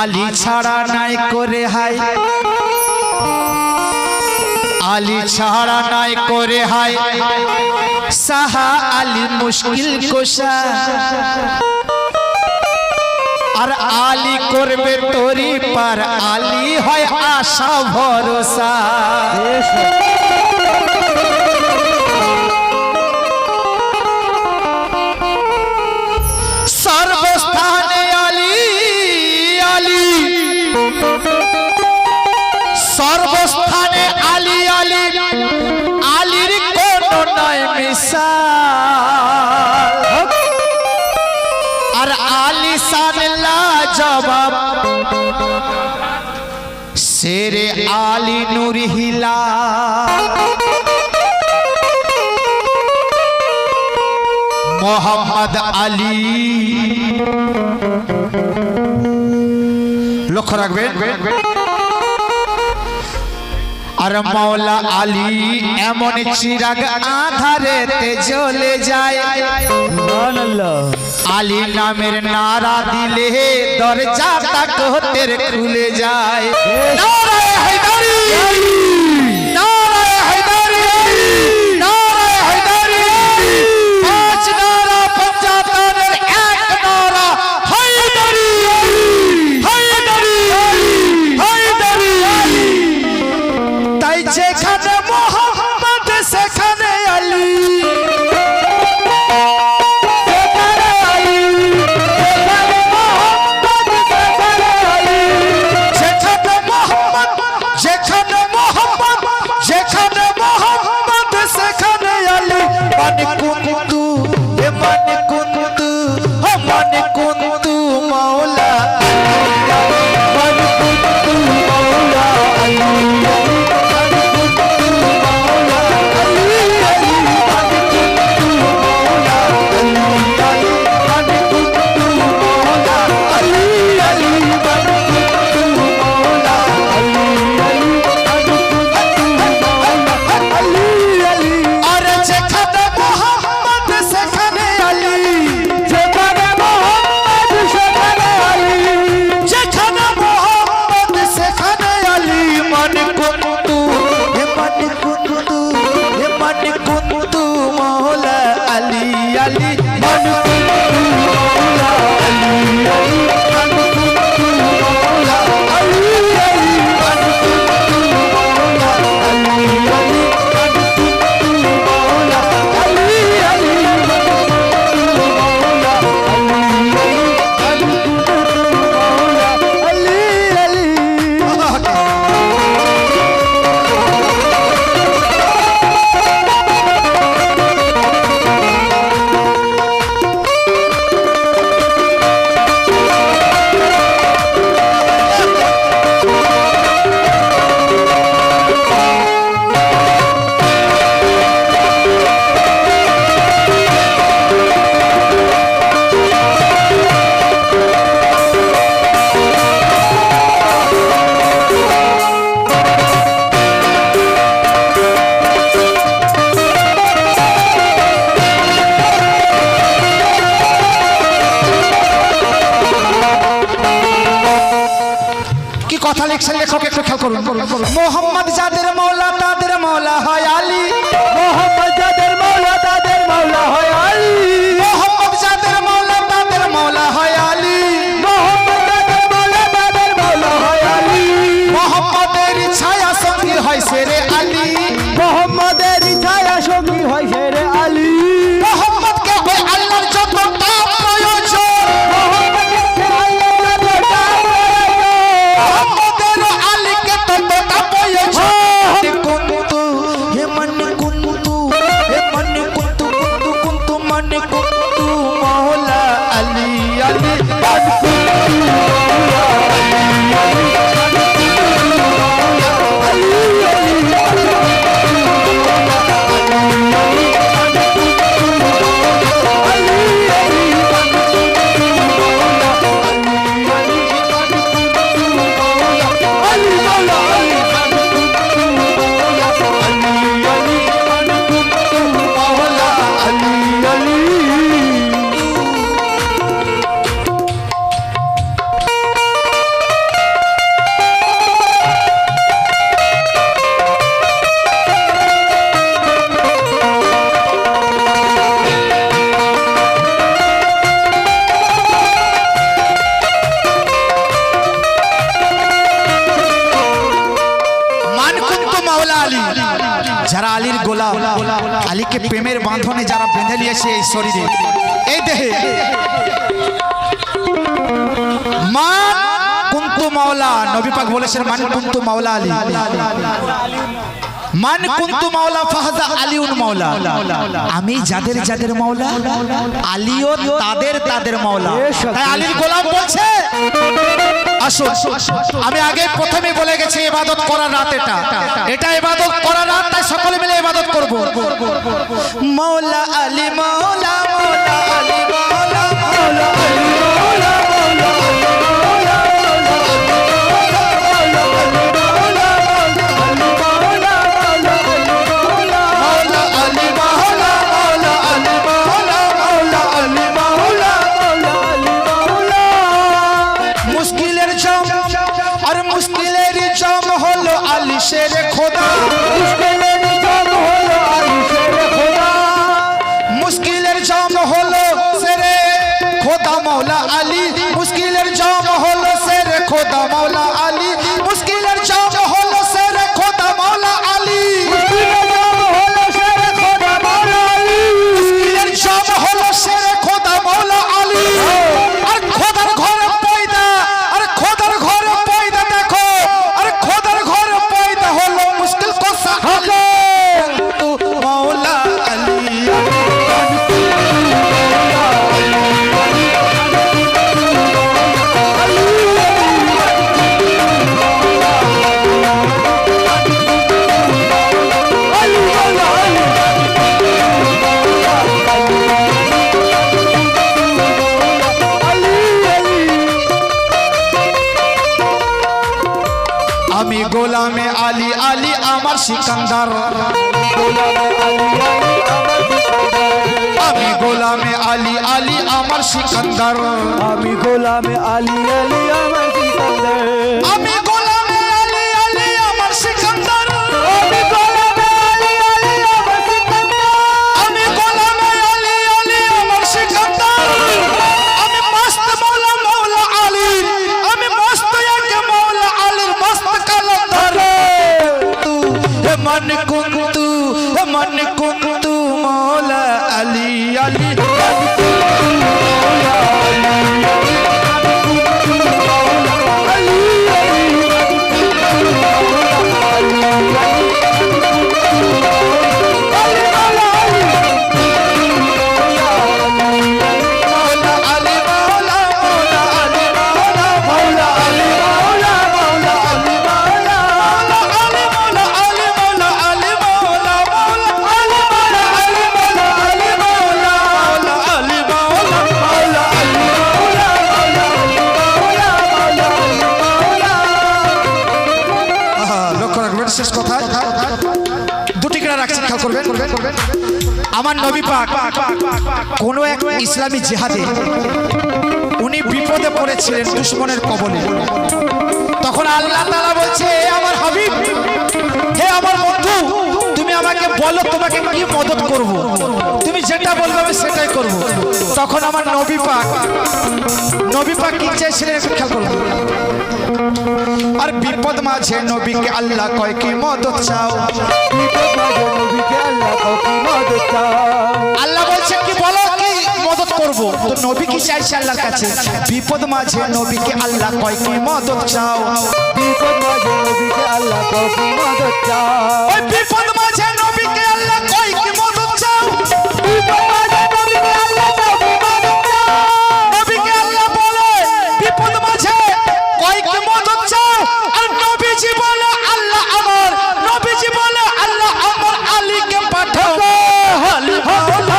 আলী ছাড়া নাই করে হাই আলী ছাড়া নাই করে হাই সাহা আলী মুশকিল কোশা আর আলী করবে তোরি পার আলী হয় আশা ভরসা সর্বস্থানে আলী আলী সর্বস্থানে আলী আলী আলীর কোন নাই মিসাল আর আলী সানলা জবাব শেরে আলী নূর হিলা মোহাম্মদ আলী লক্ষ্য রাখবেন আর মৌলা আলী এমন চিরাগ আধারেতে জ্বলে যায় আলী নামের নারা দিলে দরজা তাকতের খুলে যায় নারায়ে হায়দারি নারায়ে হায়দারি নারায়ে হায়দারি পাঁচ নারা পঞ্জাবের এক নারা হায়দারি হায়দারি হায়দারি তাই যেখানে মোহাম্মদ সেখানে আলী কথা লিখছেন লেখক একটু খেয়াল করুন মোহাম্মদ যাদের মৌলা তাদের মৌলা হয় আলী মোহাম্মদ যাদের মৌলা তাদের মৌলা হয় আলী মোহাম্মদ যাদের মৌলা তাদের মৌলা হয় আলী মোহাম্মদ যাদের মৌলা তাদের মৌলা হয় আলী মোহাম্মদের ছায়া সঙ্গী হয় শেরে আলী মোহাম্মদের ছায়া সঙ্গী হয় শেরে আলী মোহাম্মদকে আল্লাহর যত প্রয়োজন আলীকে ততটা প্রয়োজন কুন্তু হে মন কুন্তু যারা আলীর গোলাম, আলীকে প্রেমের বাঁধনে যারা বেঁধে নিয়েছে এই শরীরে, এই দেহে, মান কুনতু মাওলা, নবী পাক বলেছেন মান কুনতু মাওলা আলী, মান কুনতু মাওলা ফাহাজা আলিউন মাওলা, আমি যাদের যাদের মাওলা, আলীও তাদের তাদের মাওলা। তাই আলীর গোলাম বলছে আসুন, আমি আগে প্রথমে বলে গেছি ইবাদত করার রাত, এটা ইবাদত করার রাত, তাই সকলে মিলে ইবাদত করব। মাওলা আলী মাওলা মাওলা আলী মাওলা মাওলা আলী মাওলা शेर खुदा, मुश्किलेर जाम हलो आली शेर खुदा, मुश्किलेर जाम हलो शेरे खुदा मौला आली, मुश्किलेर जाम हलो शेर खुदा मौला आली, मुश्किलेर जाम हलो शेर खुदा मौला आली, मुश्किलेर जाम हलो शेर खुदा मौला आली, मुश्किलेर जाम हलो शेर खुदा मौला आली। আর খোদার ঘরে পয়দা, আর খোদার ঘরে পয়দা দেখো, আর খোদার ঘরে পয়দা হলো মুশকিল কো সাহালে তু মাওলা আলী। আমি গোলামে আলী আলী আমার সিকান্দার, আমি গোলামে আলী আলী আমার সিকান্দার, আমি গোলামে আলী আলী আমার সিকান্দার, আমি গোলামে আলী আলী আমার সিকান্দার, আমি গোলামে আলী আলী আমার সিকান্দার, আমি গোলামে আলী আলী আমার সিকান্দার, আমি মস্ত মৌলা মৌলা আলী, আমি মস্ত এক মৌলা আলীর মস্ত কালান্দার। তু হে মান কুনতু, হে মান কুনতু মৌলা আলী আলী, শেষ কথা দুটি করে রাখছি, খেয়াল করবেন। আমার নবী পাক কোন এক ইসলামী জিহাদে উনি বিপদে পড়েছিলেন দুশমনের কবলে, তখন আল্লাহ তাআলা বলছে হে আমার হাবিব, হে আমার বন্ধু, তুমি আমাকে বলো তোমাকে কি মদত করব, তুমি যেটা বলবে আমি সেটাই করব। তখন আমার নবী পাক কি চাইছিলেন একটু খেয়াল করুন। আর বিপদ মাঝে নবীকে আল্লাহ কয় কি মদত চাও, বিপদ মাঝে নবীকে আল্লাহ কয় কি মদত চাও, আল্লাহ বলছে কি বলো কি মদত করব। তো নবী কি চাইছে আল্লাহর কাছে, বিপদ মাঝে নবীকে আল্লাহ কয় কি মদত চাও, বিপদ মাঝে নবীকে আল্লাহ কয় কি মদত চাও, ওই বিপদ মাঝে নবীকে আল্লাহ কয় কি মদত চাও, বিপদ মাঝে নবীকে আল্লাহ কয় কি মদত চাও, নবীকে আল্লাহ বলে বিপদ মাঝে কয় কি মদত চাও, আর নবীজি বলে আল্লাহ আমার, নবীজি বলে আল্লাহ আমার আলীকে পাঠাও, আলী মাওলা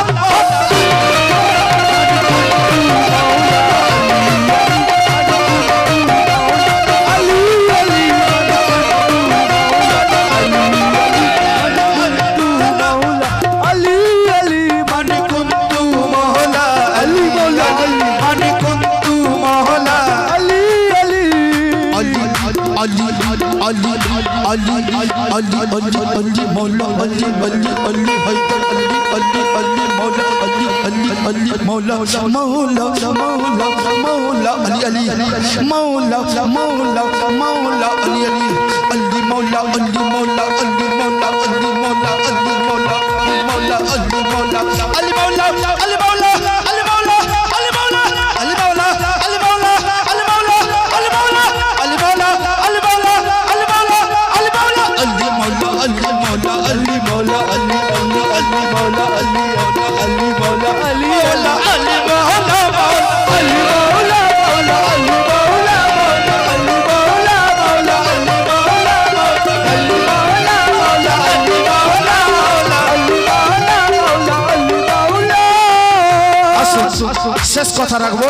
শেষ কথা রাখবো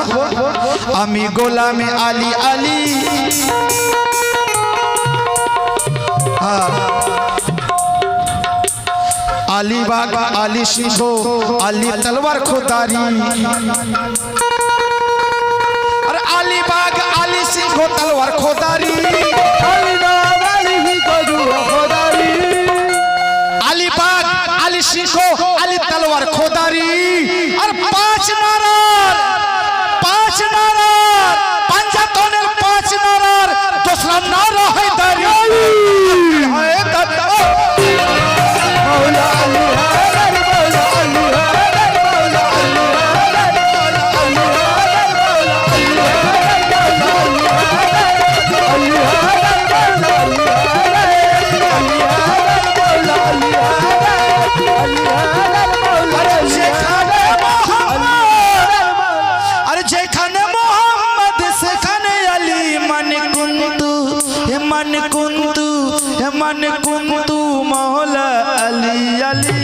আমি গোলামে আলী আলী আলীবাগ আলী সিংহ আলী তলওয়ার খোদারি আর আলীবাগ আলী সিংহ তলওয়ার খোদারি আলীবাগ আলী সিংহ আলী তলওয়ার খোদারি আর পাঁচ নারার পাঞ্জাতনের পাঁচ নারার দোসরা নারা হায়দারি मन कुंतु मौला अली अली